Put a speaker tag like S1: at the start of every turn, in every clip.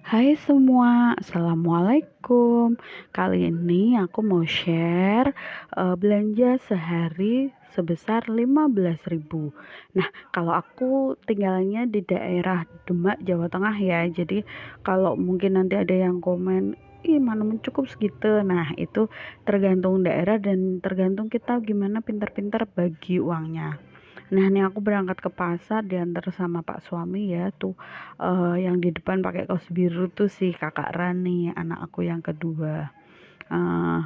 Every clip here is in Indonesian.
S1: Hai semua, assalamualaikum. Kali ini aku mau share belanja sehari sebesar 15.000. Nah, kalau aku tinggalnya di daerah Demak, Jawa Tengah ya. Jadi kalau mungkin nanti ada yang komen, ih mana mencukup segitu. Nah, itu tergantung daerah dan tergantung kita gimana pintar-pintar bagi uangnya. Nah, ini aku berangkat ke pasar diantar sama Pak suami ya tuh, yang di depan pakai kaos biru tuh si Kakak Rani, anak aku yang kedua. Eee,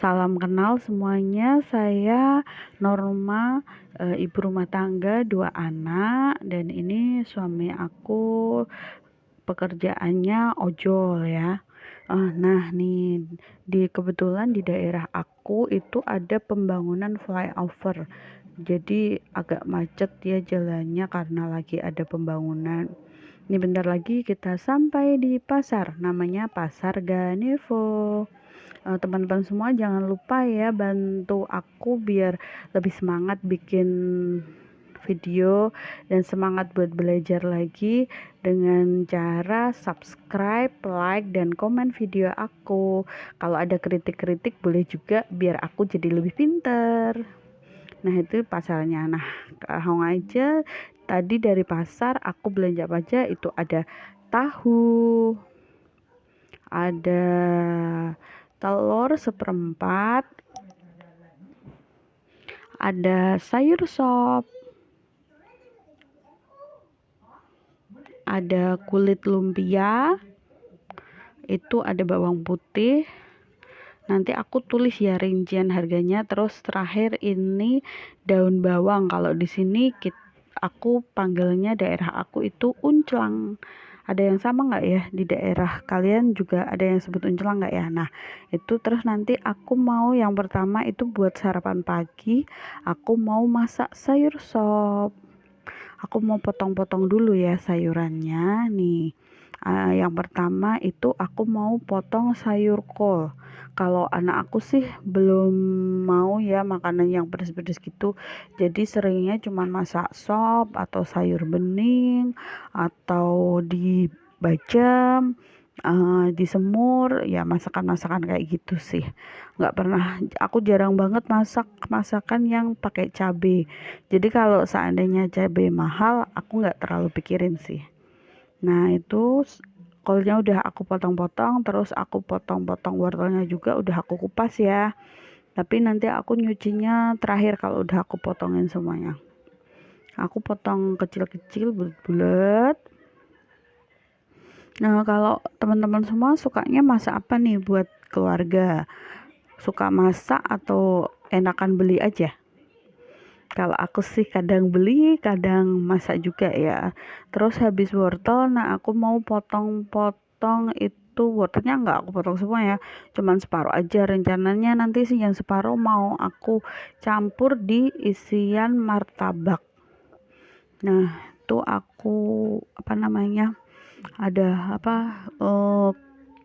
S1: Salam kenal semuanya, saya Norma, ibu rumah tangga 2 anak, dan ini suami aku pekerjaannya ojol ya. Nah nih, kebetulan di daerah aku itu ada pembangunan flyover. Jadi agak macet ya jalannya karena lagi ada pembangunan. Ini bentar lagi kita sampai di pasar, namanya Pasar Ganevo. Teman-teman semua jangan lupa ya bantu aku biar lebih semangat bikin video dan semangat buat belajar lagi dengan cara subscribe, like, dan komen video aku. Kalau ada kritik-kritik boleh juga biar aku jadi lebih pinter. Nah, itu pasarnya. Nah, langsung aja tadi dari pasar aku belanja apa aja, itu ada tahu, ada telur seperempat, ada sayur sop, ada kulit lumpia, itu ada bawang putih. Nanti aku tulis ya rincian harganya. Terus terakhir ini daun bawang. Kalau di sini aku panggilnya, daerah aku itu unclang. Ada yang sama nggak ya di daerah kalian, juga ada yang sebut unclang nggak ya? Nah itu terus nanti aku mau yang pertama itu buat sarapan pagi. Aku mau masak sayur sop. Aku mau potong-potong dulu ya sayurannya nih. Yang pertama itu aku mau potong sayur kol. Kalau anak aku sih belum mau ya makanan yang pedas-pedas gitu. Jadi seringnya cuma masak sop atau sayur bening atau dibacem, disemur, ya masakan-masakan kayak gitu sih. Nggak pernah, aku jarang banget masak masakan yang pakai cabai. Jadi kalau seandainya cabai mahal, aku nggak terlalu pikirin sih. Nah itu kolnya udah aku potong-potong, terus aku potong-potong wortelnya juga udah aku kupas ya. Tapi nanti aku nyucinya terakhir kalau udah aku potongin semuanya. Aku potong kecil-kecil, bulat-bulat. Nah kalau teman-teman semua sukanya masak apa nih buat keluarga? Suka masak atau enakan beli aja? Kalau aku sih kadang beli, kadang masak juga ya. Terus habis wortel, nah aku mau potong-potong itu wortelnya, nggak aku potong semua ya, cuman separuh aja. Rencananya nanti sih yang separuh mau aku campur di isian martabak. Nah itu aku apa namanya, ada apa,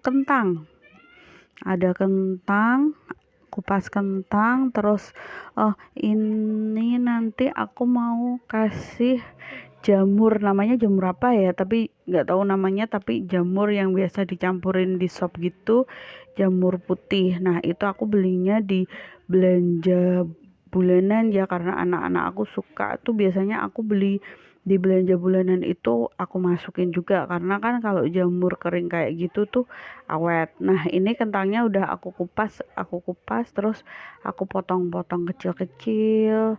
S1: kentang. Ada kentang, kupas kentang, terus ini nanti aku mau kasih jamur, namanya jamur apa ya, tapi nggak tahu namanya, tapi jamur yang biasa dicampurin di sop gitu, jamur putih. Nah itu aku belinya di belanja bulanan ya, karena anak-anak aku suka tuh. Biasanya aku beli di belanja bulanan itu aku masukin juga, karena kan kalau jamur kering kayak gitu tuh awet. Nah ini kentangnya udah aku kupas terus aku potong-potong kecil-kecil.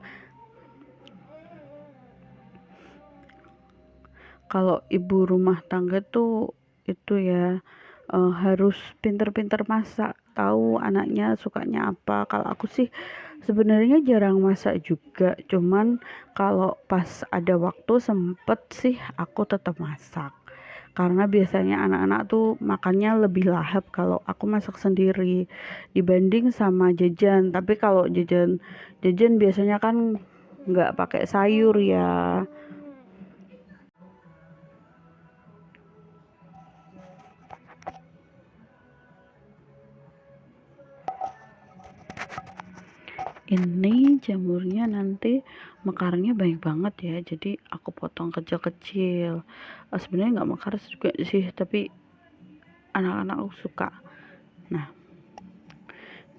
S1: Kalau ibu rumah tangga tuh itu ya, harus pinter-pinter masak, tahu anaknya sukanya apa. Kalau aku sih sebenarnya jarang masak juga, cuman kalau pas ada waktu sempet sih aku tetap masak. Karena biasanya anak-anak tuh makannya lebih lahap kalau aku masak sendiri dibanding sama jajan. Tapi kalau jajan jajan biasanya kan nggak pakai sayur ya. Ini jamurnya nanti mekarnya banyak banget ya, jadi aku potong kecil-kecil. Sebenarnya nggak mekar juga sih, tapi anak-anak aku suka. Nah,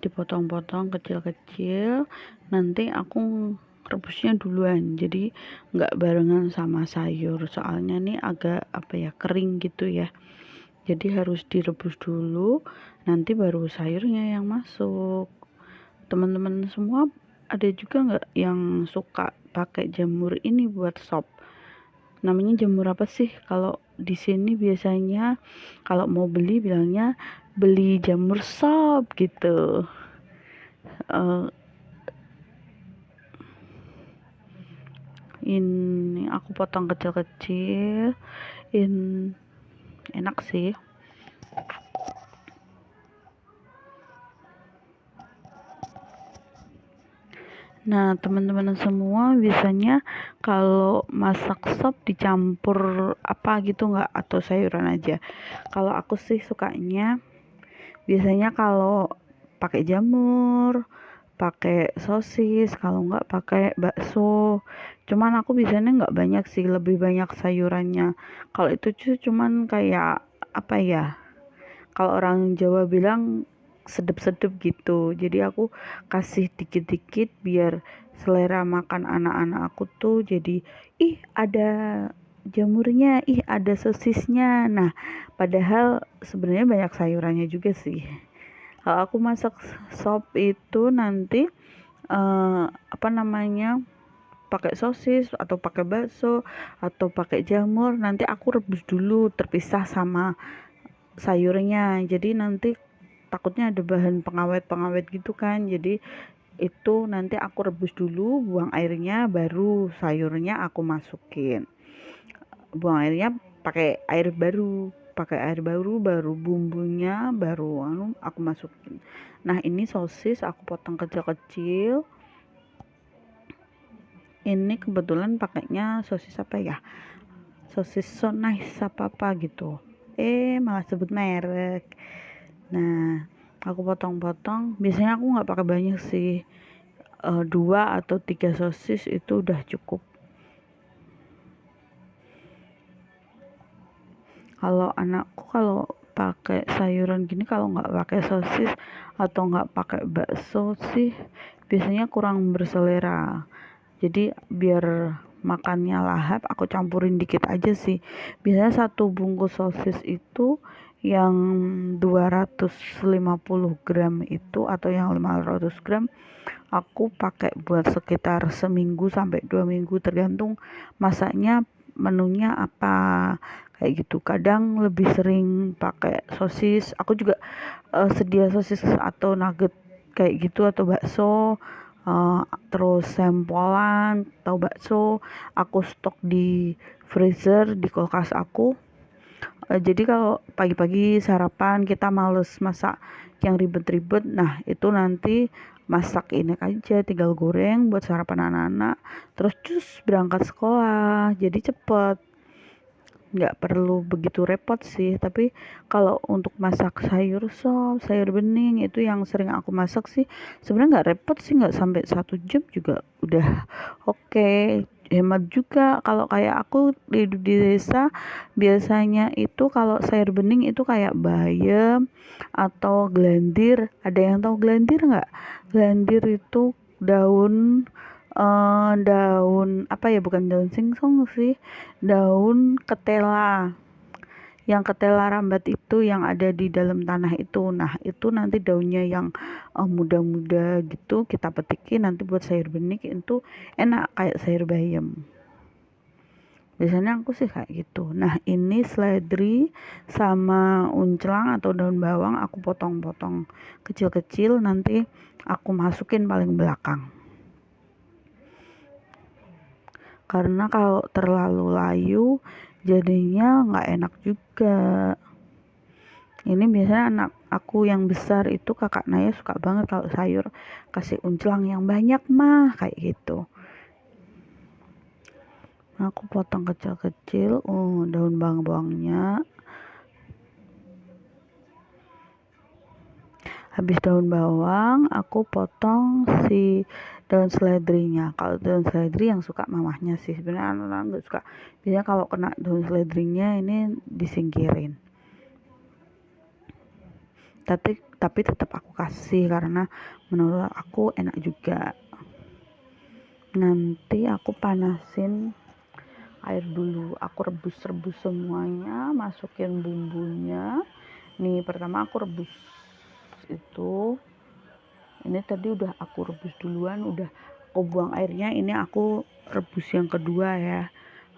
S1: dipotong-potong kecil-kecil, nanti aku rebusnya duluan, jadi nggak barengan sama sayur, soalnya nih agak apa ya, kering gitu ya, jadi harus direbus dulu, nanti baru sayurnya yang masuk. Teman-teman semua ada juga nggak yang suka pakai jamur ini buat sop? Namanya jamur apa sih? Kalau di sini biasanya kalau mau beli bilangnya beli jamur sop gitu. Eh, ini aku potong kecil-kecil. Enak sih. Nah, teman-teman semua biasanya kalau masak sop dicampur apa gitu nggak, atau sayuran aja? Kalau aku sih sukanya biasanya kalau pakai jamur, pakai sosis, kalau nggak pakai bakso. Cuman aku biasanya nggak banyak sih, lebih banyak sayurannya. Kalau itu cuman kayak apa ya? Kalau orang Jawa bilang sedep-sedep gitu. Jadi aku kasih dikit-dikit biar selera makan anak-anak aku tuh jadi, ih ada jamurnya, ih ada sosisnya. Nah, padahal sebenarnya banyak sayurannya juga sih. Kalau aku masak sop itu nanti apa namanya, pakai sosis atau pakai bakso atau pakai jamur, nanti aku rebus dulu terpisah sama sayurnya, jadi nanti takutnya ada bahan pengawet-pengawet gitu kan, jadi itu nanti aku rebus dulu, buang airnya, baru sayurnya aku masukin. Buang airnya pakai air baru, baru bumbunya baru aku masukin. Nah, ini sosis aku potong kecil-kecil. Ini kebetulan pakainya sosis apa ya, sosis so nice apa gitu, malah sebut merek. Nah, aku potong-potong, biasanya aku nggak pakai banyak sih, 2 atau 3 sosis itu udah cukup. Kalau anakku kalau pakai sayuran gini, kalau nggak pakai sosis atau nggak pakai bakso sih biasanya kurang berselera, jadi biar makannya lahap aku campurin dikit aja sih. Biasanya 1 bungkus sosis itu yang 250 gram itu, atau yang 500 gram, aku pakai buat sekitar seminggu sampai 2 minggu, tergantung masaknya menunya apa, kayak gitu. Kadang lebih sering pakai sosis, aku juga sedia sosis atau nugget kayak gitu, atau bakso, terus sempolan atau bakso aku stok di freezer di kulkas aku. Jadi kalau pagi-pagi sarapan kita males masak yang ribet-ribet, nah itu nanti masak ini aja, tinggal goreng buat sarapan anak-anak, terus cus berangkat sekolah, jadi cepet, nggak perlu begitu repot sih. Tapi kalau untuk masak sayur sop, sayur bening itu yang sering aku masak sih, sebenarnya nggak repot sih, nggak sampai 1 jam juga udah oke. Hemat juga. Kalau kayak aku di desa biasanya itu kalau sayur bening itu kayak bayam atau gelandir. Ada yang tahu gelandir nggak? Gelandir itu daun, daun apa ya, bukan daun singkong sih, daun ketela, yang ketela rambat itu yang ada di dalam tanah itu. Nah, itu nanti daunnya yang muda-muda gitu kita petikin, nanti buat sayur bening itu enak kayak sayur bayam. Biasanya aku sih kayak gitu. Nah, ini seledri sama unclang atau daun bawang aku potong-potong kecil-kecil, nanti aku masukin paling belakang. Karena kalau terlalu layu jadinya nggak enak juga. Ini biasanya anak aku yang besar itu, kakak Naya, suka banget kalau sayur kasih unclang yang banyak mah, kayak gitu. Aku potong kecil-kecil, daun bawangnya. Habis daun bawang aku potong si daun seledrinya. Kalau daun seledri yang suka mamahnya sih, sebenarnya anak-anak nggak suka. Biasanya kalau kena daun seledrinya ini disingkirin, tapi tetap aku kasih karena menurut aku enak juga. Nanti aku panasin air dulu, aku rebus semuanya, masukin bumbunya. Nih pertama aku rebus itu, ini tadi udah aku rebus duluan, udah aku buang airnya. Ini aku rebus yang kedua ya,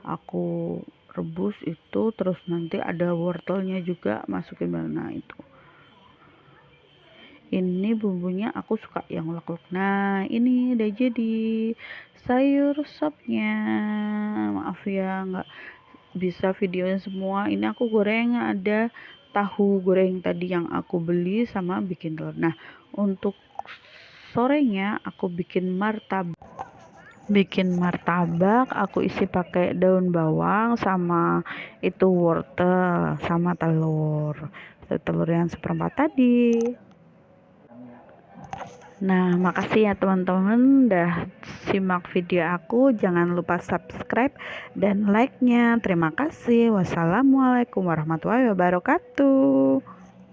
S1: aku rebus itu. Terus nanti ada wortelnya juga, masukin mana itu. Ini bumbunya aku suka yang ulek-ulek. Nah ini udah jadi sayur sopnya. Maaf ya nggak bisa videonya semua. Ini aku goreng, ada tahu goreng tadi yang aku beli sama bikin telur. Nah untuk sorenya aku bikin martabak. Aku isi pakai daun bawang sama itu wortel sama telur yang seperempat tadi. Nah, makasih ya teman-teman udah simak video aku. Jangan lupa subscribe dan like-nya. Terima kasih. Wassalamualaikum warahmatullahi wabarakatuh.